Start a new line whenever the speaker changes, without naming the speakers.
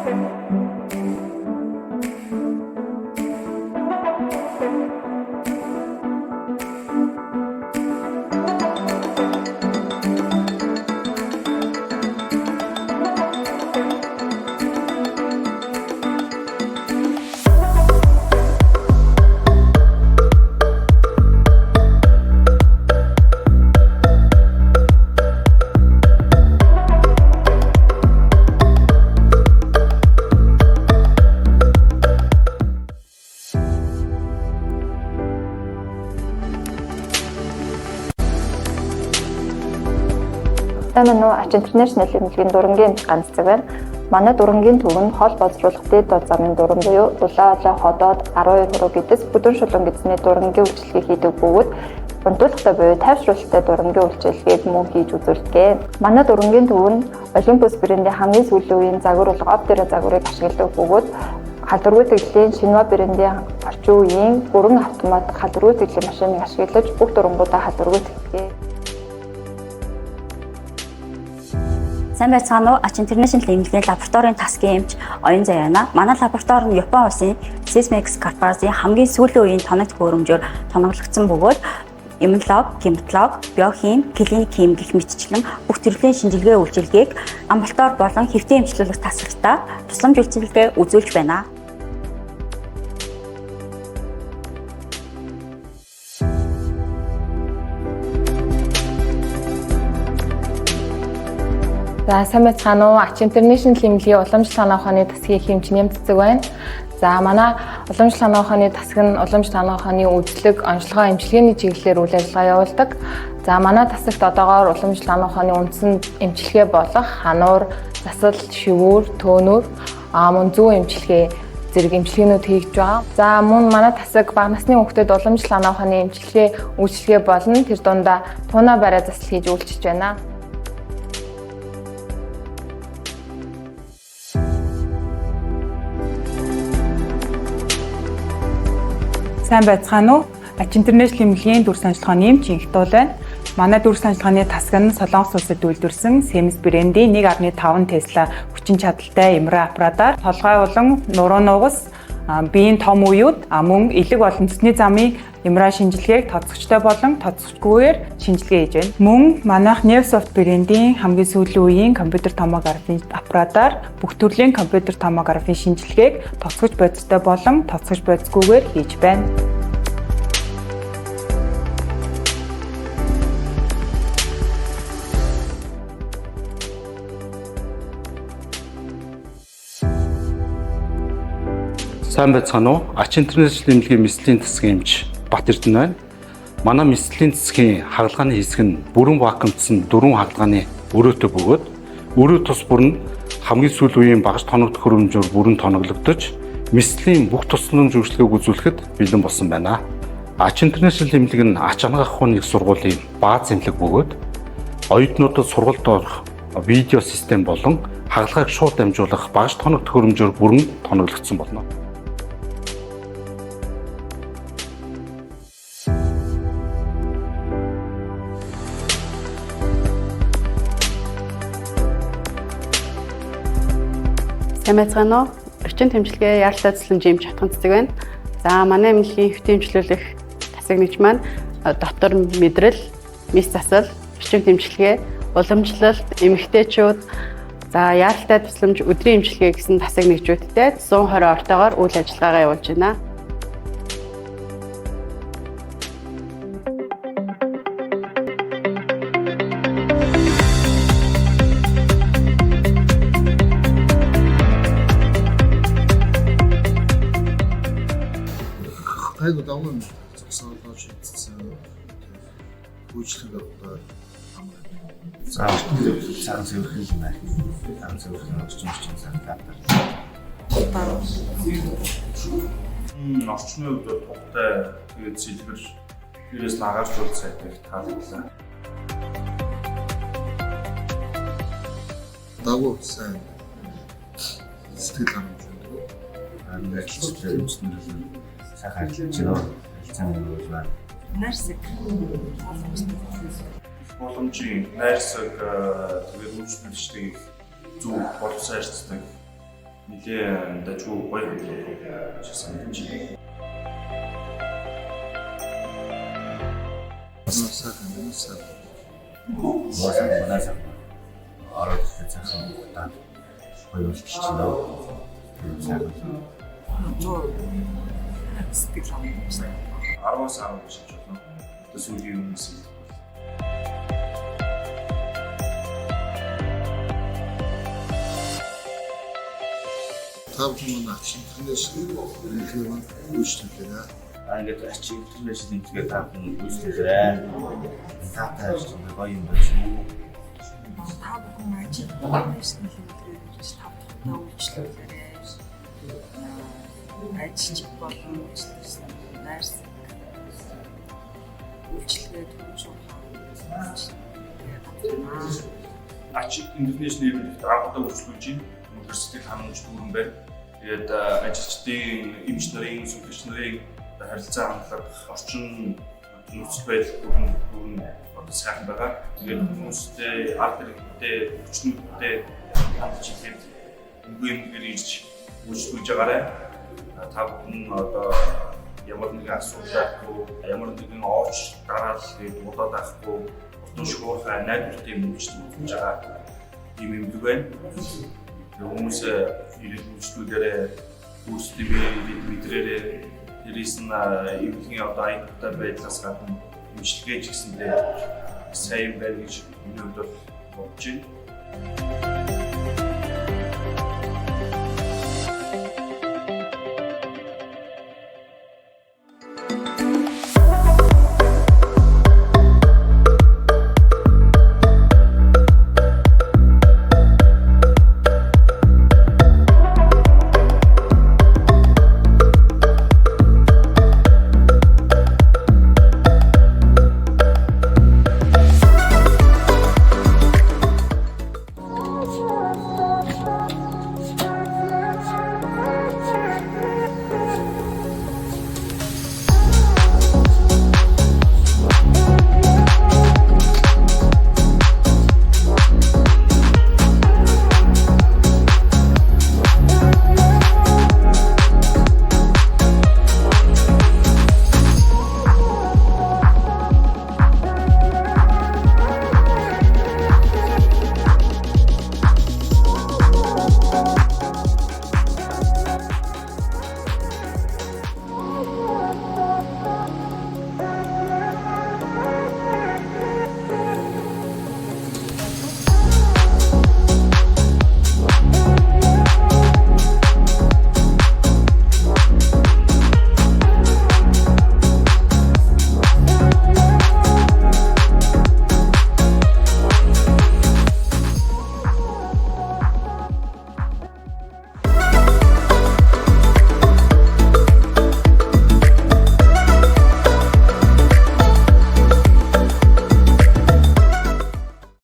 Манай Ач Интернэшнл эмнэлгийн дурангийн ганц цаг байна. Манай дурангийн төв нь хол боловсруулах дэд дод замын дуран буюу Улаалаа ходоод 12 хуруу гэдэс бүдүүн шулуун гэдсний дурангийн үйлчлэгийг хийдэг бөгөөд унтуулгатай буюу тайвшруулалттай дурангийн үйлчлэгийг мөн хийж үзүүлдэг. Манай дурангийн төв нь Олимпус брэндийн хамгийн сүүлийн үеийн загвар болго Optera загварыг ашигладаг бөгөөд халдваргүй тэглэлийн Шинва брэндийн орчин үеийн бүрэн автомат халдваргүй тэглэлийн машиныг ашиглаж бүх дурангуудаа халдваргүй тэглэдэг.
Сайн байцгаана уу? Ач Интернэшнл эмнэлгийн лабораторийн тасгийн эмч Оюн Заяана. Манай лаборатори нь Япон улсын Sysmex корпорацийн хамгийн сүүлийн үеийн тоног төхөөрөмжөөр тоноглогдсон бөгөөд иммунолог, гематолог, биохим, клиник хим гэх мэтчлэн бүх төрлийн шинжилгээ үйлчилгээг амбулаторь болон хэвтийн эмчилүүлэх тасалбартаа тусламж үйлчилгээ үзүүлж байна.
За сайн байцгаана уу? Ач Интернэшнл эмнэлгийн уламжлалт санаа ухааны тасгийн хэмж нэмт цэцэг байна. За манай уламжлалт санаа ухааны тасаг нь уламжлалт санаа ухааны үйлчлэг, онцлогоо эмчилгээний чиглэлээр үйл ажиллагаа явуулдаг. За манай тасагт одоогоор уламжлалт санаа ухааны үндсэн эмчилгээ болох хануур, засал, шивүүр, төөнүүр, мөн зүүн эмчилгээ зэрэг эмчилгээнүүд хийж байгаа. За мөн манай тасаг бага насны хүүхдэд уламжлалт санаа ухааны эмчилгээ үйлчлэгээ болон тэр дундаа туунаа барай засал хийж үйлчилж байна.
Сайн байцгаана уу? Ач Интернэшнл эмнэлгийн дүр санчилгааны эмч Инхтуул байна. Манай дүр санчилгааны тасаг нь Солонгос улсад үйлдвэрсэн Siemens брэндийн 1.5 Tesla хүчин чадалтай MRI аппаратаар толгой болон нуруу нугас, биеийн том үеуд мөн элэг болон цэсний замын MRI шинжилгээг тоцогчтой болон тоцогчгүйгээр шинжилгээ хийж байна. Мөн манайх Nevsoft брэндийн хамгийн сүүлийн үеийн компьютер томографийн аппаратаар бүх төрлийн компьютер томографийн шинжилгээг тоцогч бодистой болон тоцогч бодисгүйгээр хийж байна.
Сайн байцгаана уу? Ач Интернэшнл эмнэлгийн мэслийн тасгийн эмч Бат Эрдэнэ байна. Манай мэслийн тасгийн хагалгааны хэсэг нь бүрэн вакуумдсан 4 хагалгааны өрөөтэй бөгөөд өрөө тус бүр нь хамгийн сүүлийн үеийн багаж тоног төхөөрөмжөөр бүрэн тоноглогдож мэслийн бүх тусламж үйлчлэгийг үзүүлэхэд бэлэн болсон байна. Ач Интернэшнл эмнэлэг нь ач хамгаалах ухааны их сургуулийн бааз эмнэлэг бөгөөд оюутнуудад сургалт орох видео систем болон хагалгааг шууд дамжуулах багаж тоног төхөөрөмжөөр бүрэн тоноглогдсон болно.
Сайн байцгаана уу? Орчин тэмцэлгээ яаралтай цэцлэмж эмч хатган цэцэг байна. За манай эмнэлгийн хэвтийн эмчлүүлэх тасаг нэгж маань дотор мэдрэл, мис засал, орчин тэмцэлгээ, уламжлалт, эмэгтэйчүүд, за яаралтай тусламж, өдрийн эмчилгээ гэсэн тасаг нэгжүүдтэй 120 ортоогоор үйл ажиллагаагаа явуулж байна.
Хайгуу даван зогсоолоо шийдсэн үйлчлэг одоо
цагаан зөвхөн юм байна. Цагаан зөвхөн орчин цагаан.
Орчны үед тухтай тэгээд сэлбэр дээрээс нагарч бол сайтай таалагдлаа.
Давуу сайн сэтгэл хангамжтай.
Ажлын үснэр сайхан ажиллаж байна. Хэлцэн байна.
Нарсаг.
Боломжийн найрсаг тэгээд үйлчлэгчдийг зөв боловсруулдаг нэлээд дажгүй гоё хөдөлгөөн хийсэн юм чинь.
Сайн.
Уусаа манаас ороод цаасан удаа хоёулч чинь нөө.
сэтгэл хангамжтай.
10-аас 10 гэж болно. Одоо сүүлийн өмнөөс
Та бүхэн ачин интернэшнл хэлхийвэн үйлчлүүлээрэй.
Ингээд ачин интернэшнл хэмжээгээр та бүхэн үйлчлүүлээрэй. Таатай ажил гоё юм байна шүү.
Та бүхэн ачин интернэшнл хэлхийгээр та бүхэн үйлчлүүлээрэй. Ажиж болон үйлчлүүлсэн найрс үйлчлэгээ төлөвшүүлж
Ачин интернэшнл хэлбэрт 10 удаа үргэлжлүүлж байна. Университет хангамж дүүрэн байна. Тэгээд ажилчдын эмч нарын, сүлжээч нарын харилцаа хандлага, орчин нөхцөл байдал бүрэн одоо сайхан байгаа. Тэгээд хүмүүстэй ард иргэдтэй, хүчнүүдтэй хандж ихэд үгүй юмгээр ирж үйлчлүүлж байгаарай. Та бүхэн одоо ямар нэгэн асуудалгүй, ямар нэгэн овч дараал удаад авахгүй, утас шуурхай найдвартай юм үйлчлүүлж байгаа юм юмдаг байна. Хүмүүс ирээд үйлчлүүлээрээ үүсдэг мэдрээрээ тэрээс нь эмнэлгийн одоо аюултай байдлаас гадна имчилгээ ч гэсэндээ сайн байна гэж миний хувьд бодож байна.